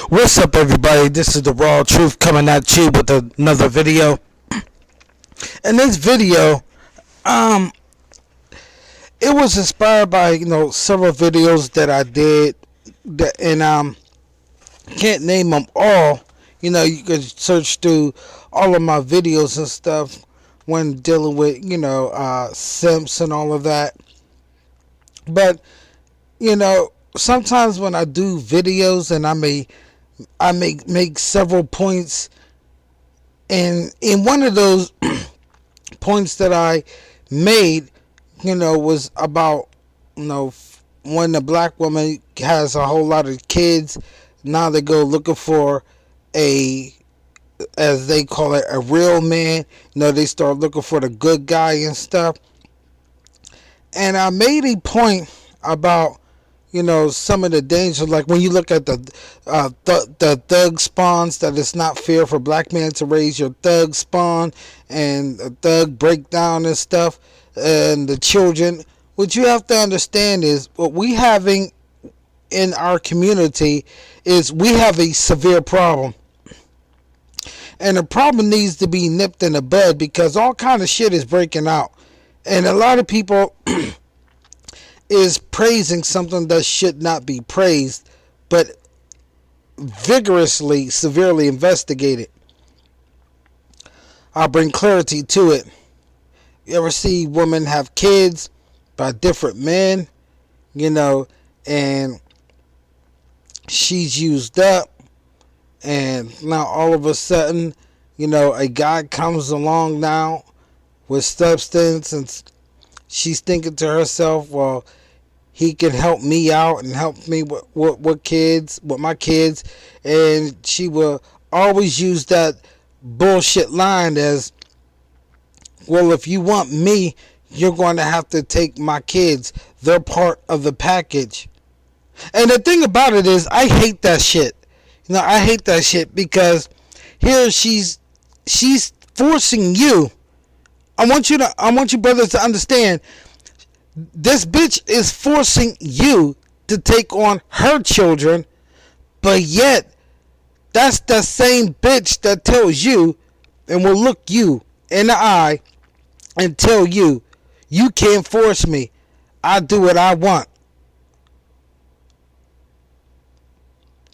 What's up, everybody? This is the Raw Truth coming at you with another video. In this video, um, it was inspired by several videos that I did, and can't name them all. You can search through all of my videos and stuff when dealing with simps and all of that. But sometimes when I do videos and I make several points, and in one of those points that I made, was about when the black woman has a whole lot of kids, now they go looking for as they call it, a real man. They start looking for the good guy and stuff. And I made a point about some of the dangers, like when you look at the thug spawns, that it's not fair for black men to raise your thug spawn and a thug breakdown and stuff, and the children. What you have to understand is what we having in our community is we have a severe problem, and the problem needs to be nipped in the bud, because all kind of shit is breaking out, and a lot of people is praising something that should not be praised, but vigorously, severely investigated. I'll bring clarity to it. You ever see women have kids by different men, and she's used up, and now all of a sudden, a guy comes along now with substance, and she's thinking to herself, well, he can help me out and help me with my kids. And she will always use that bullshit line as, well, if you want me, you're going to have to take my kids. They're part of the package. And the thing about it is, I hate that shit. I hate that shit, because here she's forcing you. I want you brothers to understand, this bitch is forcing you to take on her children, but yet that's the same bitch that tells you and will look you in the eye and tell you, you can't force me. I do what I want.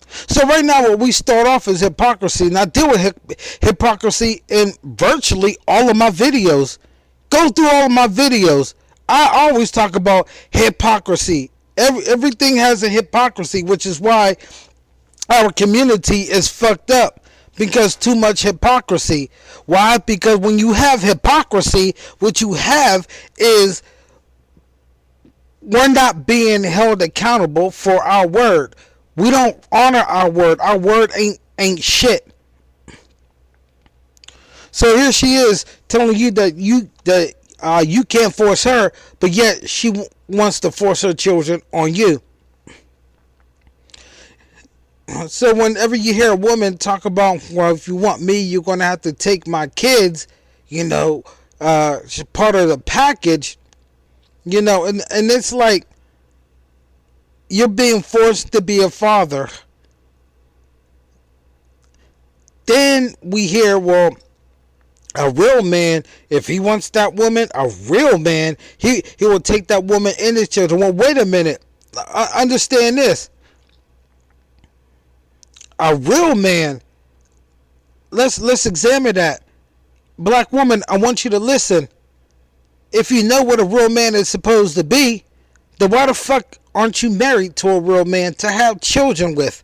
So right now what we start off is hypocrisy, and I deal with hypocrisy in virtually all of my videos. Go through all of my videos. I always talk about hypocrisy. Everything has a hypocrisy, which is why our community is fucked up, because too much hypocrisy. Why? Because when you have hypocrisy, what you have is we're not being held accountable for our word. We don't honor our word. Our word ain't shit. So here she is telling you that you can't force her, but yet she wants to force her children on you. So whenever you hear a woman talk about, well, if you want me, you're going to have to take my kids, she's part of the package, and it's like you're being forced to be a father. Then we hear, well, a real man, if he wants that woman, a real man, he will take that woman and his children. Well, wait a minute. Understand this. A real man, let's examine that. Black woman, I want you to listen. If you know what a real man is supposed to be, then why the fuck aren't you married to a real man to have children with?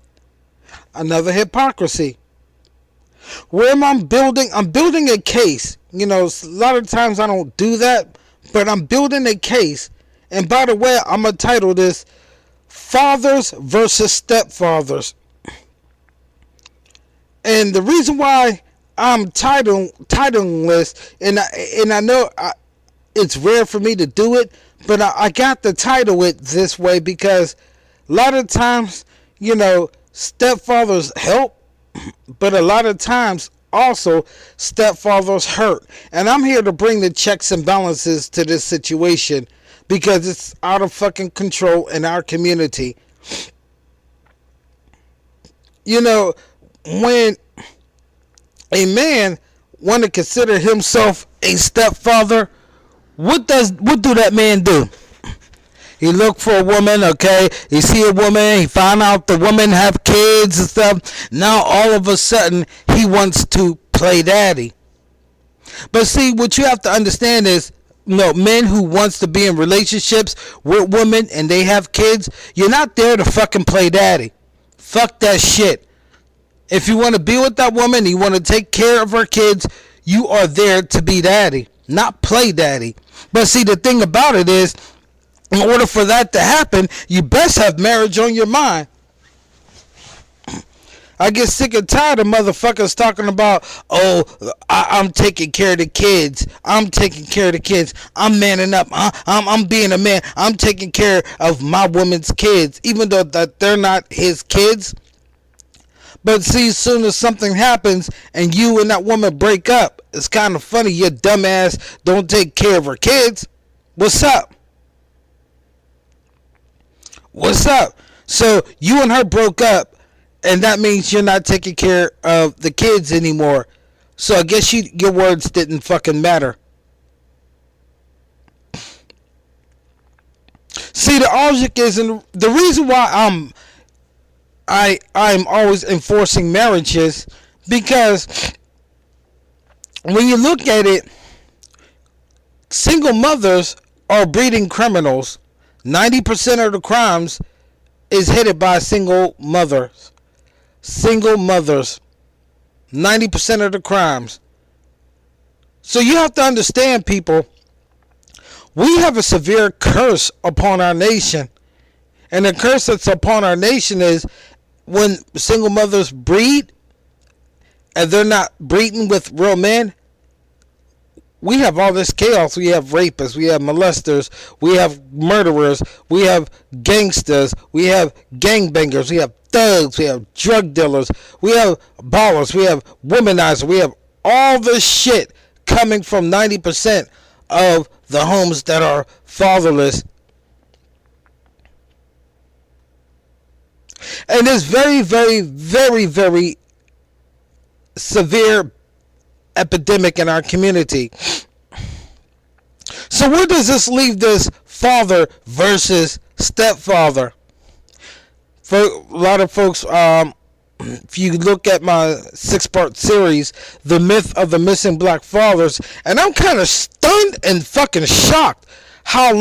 Another hypocrisy. Where am I building? I'm building a case. A lot of times I don't do that, but I'm building a case. And by the way, I'm going to title this Fathers versus Stepfathers. And the reason why I'm titling this, and I know it's rare for me to do it, but I got to title it this way because a lot of times, stepfathers help, but a lot of times also stepfathers hurt. And I'm here to bring the checks and balances to this situation, because it's out of fucking control in our community. You know, when a man want to consider himself a stepfather, what do that man do? He look for a woman, okay? He see a woman, he find out the woman have kids and stuff. Now all of a sudden he wants to play daddy. But see, what you have to understand is, men who wants to be in relationships with women and they have kids, you're not there to fucking play daddy. Fuck that shit. If you want to be with that woman, you want to take care of her kids, you are there to be daddy, not play daddy. But see, the thing about it is, in order for that to happen, you best have marriage on your mind. I get sick and tired of motherfuckers talking about, oh, I'm taking care of the kids. I'm taking care of the kids. I'm manning up. I'm being a man. I'm taking care of my woman's kids, even though that they're not his kids. But see, as soon as something happens and you and that woman break up, it's kind of funny. Your dumbass don't take care of her kids. What's up? What's up? So you and her broke up, and that means you're not taking care of the kids anymore. So I guess your words didn't fucking matter. See, the object is, and the reason why I'm always enforcing marriages, because when you look at it, single mothers are breeding criminals. 90% of the crimes is headed by single mothers. Single mothers. 90% of the crimes. So you have to understand, people, we have a severe curse upon our nation. And the curse that's upon our nation is when single mothers breed and they're not breeding with real men. We have all this chaos. We have rapists, we have molesters, we have murderers, we have gangsters, we have gangbangers, we have thugs, we have drug dealers, we have ballers, we have womanizers, we have all this shit coming from 90% of the homes that are fatherless. And it's very, very, very, very severe epidemic in our community. So where does this leave this father versus stepfather? For a lot of folks, if you look at my 6-part series, The Myth of the Missing Black Fathers, and I'm kind of stunned and fucking shocked how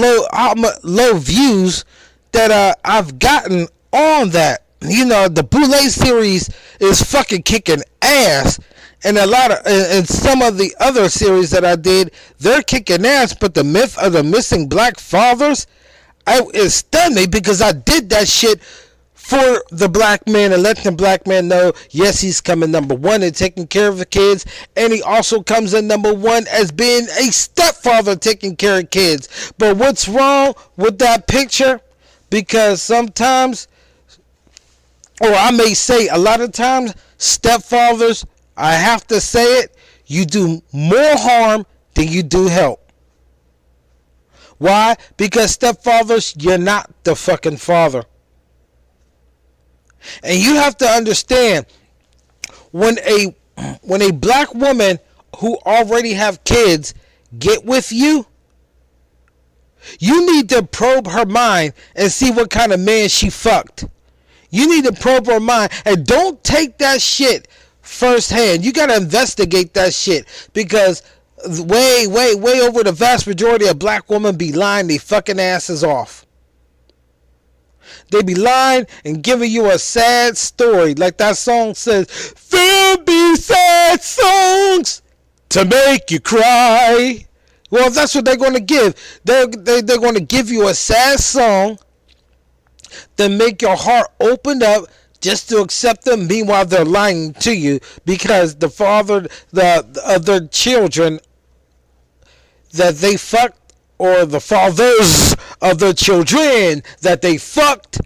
low views that I've gotten on that. The Boulay series is fucking kicking ass. And and some of the other series that I did, they're kicking ass. But The Myth of the Missing Black Fathers, it stunned me, because I did that shit for the black man and let the black man know, yes, he's coming number one in taking care of the kids, and he also comes in number one as being a stepfather taking care of kids. But what's wrong with that picture? Because sometimes, or I may say a lot of times, stepfathers, I have to say it, you do more harm than you do help. Why? Because stepfathers, you're not the fucking father. And you have to understand, when a black woman who already have kids get with you, you need to probe her mind and see what kind of man she fucked. You need to probe her mind, and don't take that shit firsthand. You gotta investigate that shit, because way over the vast majority of black women be lying they fucking asses off. They be lying and giving you a sad story, like that song says, there'll be sad songs to make you cry. Well, that's what they're going to give. They're going to give you a sad song to make your heart open up just to accept them. Meanwhile, they're lying to you, because the father of their children that they fucked, or the fathers of the children that they fucked,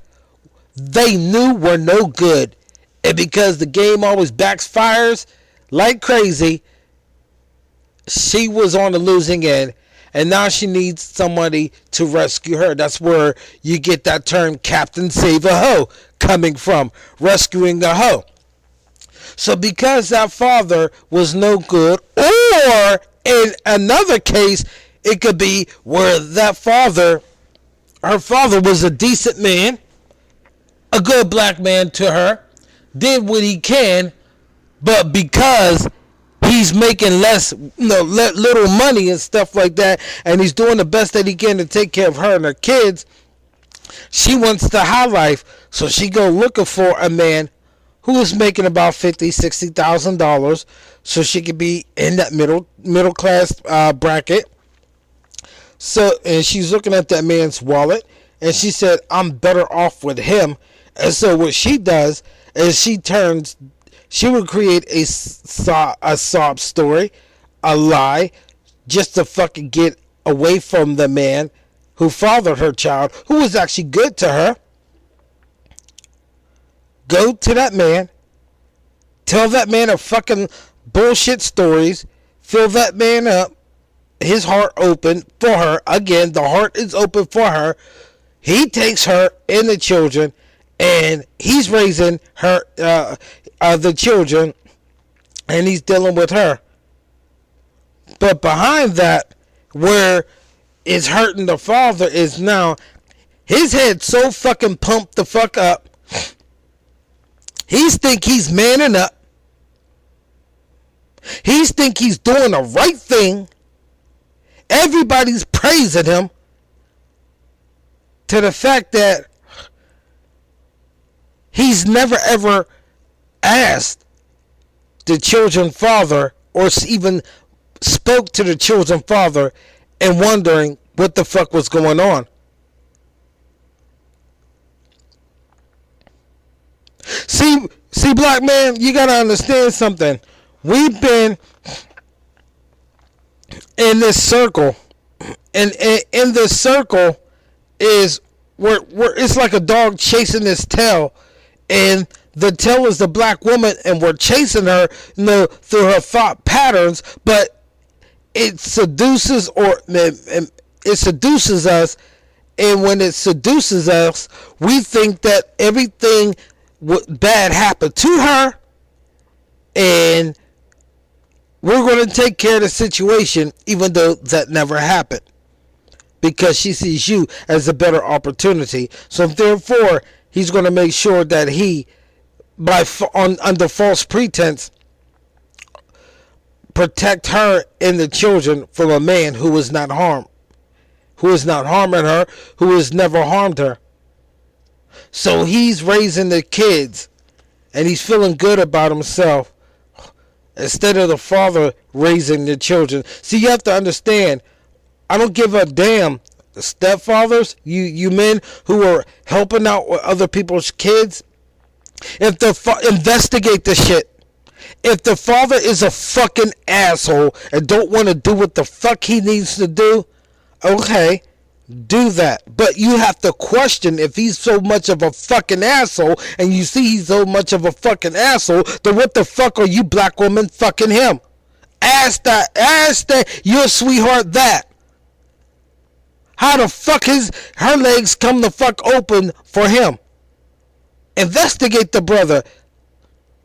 they knew were no good. And because the game always backfires like crazy, she was on the losing end. And now she needs somebody to rescue her. That's where you get that term Captain Save a Hoe coming from. Rescuing a hoe. So because that father was no good, or in another case, it could be where that father, her father was a decent man, a good black man to her, did what he can, but because he's making less, little money and stuff like that, and he's doing the best that he can to take care of her and her kids, she wants the high life, so she go looking for a man who is making about $50,000-$60,000, so she could be in that middle class bracket. So, and she's looking at that man's wallet, and she said, "I'm better off with him." And so, what she does is she would create a sob story, a lie, just to fucking get away from the man who fathered her child, who was actually good to her. Go to that man, tell that man a fucking bullshit stories, fill that man up, his heart open for her. Again, the heart is open for her. He takes her and the children, and he's raising her, the children, and he's dealing with her. But behind that, where it's hurting the father, is now his head so fucking pumped the fuck up. He's think he's manning up. He's think he's doing the right thing. Everybody's praising him, to the fact that he's never ever asked the children's father, or even spoke to the children's father, and wondering what the fuck was going on. See, black man, you gotta understand something. We've been in this circle, and in this circle is where it's like a dog chasing its tail, and the tail is the black woman, and we're chasing her, through her thought patterns, but it seduces us, and when it seduces us, we think that everything bad happened to her, and we're going to take care of the situation, even though that never happened, because she sees you as a better opportunity. So therefore, he's going to make sure that he, under false pretense, protect her and the children from a man who is not harming her, who has never harmed her. So he's raising the kids, and he's feeling good about himself, instead of the father raising the children. See, you have to understand, I don't give a damn, stepfathers, you men who are helping out with other people's kids, investigate the shit. If the father is a fucking asshole and don't want to do what the fuck he needs to do, okay, do that. But you have to question, if he's so much of a fucking asshole, and you see he's so much of a fucking asshole, then what the fuck are you black women fucking him? Ask that your sweetheart that. How the fuck her legs come the fuck open for him? Investigate the brother.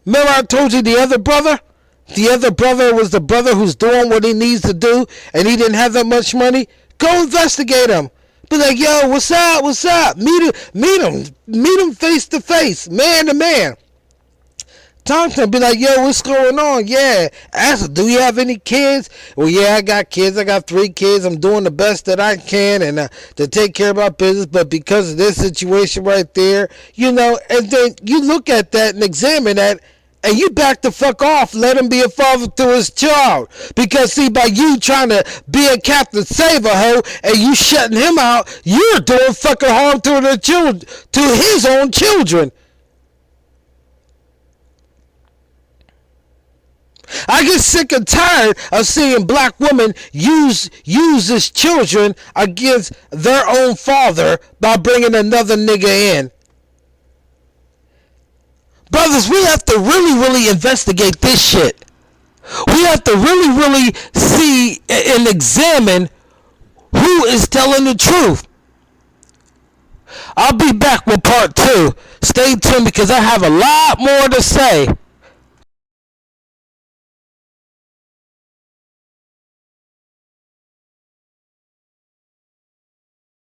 Remember I told you the other brother? The other brother was the brother who's doing what he needs to do, and he didn't have that much money. Go investigate him. Be like, yo, what's up? What's up? Meet him face to face, man to man. Talk to him. Be like, yo, what's going on? Yeah. Ask him, do you have any kids? Well, yeah, I got kids. I got 3 kids. I'm doing the best that I can, and to take care of my business. But because of this situation right there, and then you look at that and examine that, and you back the fuck off. Let him be a father to his child. Because see, by you trying to be a Captain Save-A-Ho and you shutting him out, you're doing fucking harm to the children, to his own children. I get sick and tired of seeing black women use his children against their own father by bringing another nigga in. Brothers, we have to really, really investigate this shit. We have to really, really see and examine who is telling the truth. I'll be back with part 2. Stay tuned, because I have a lot more to say.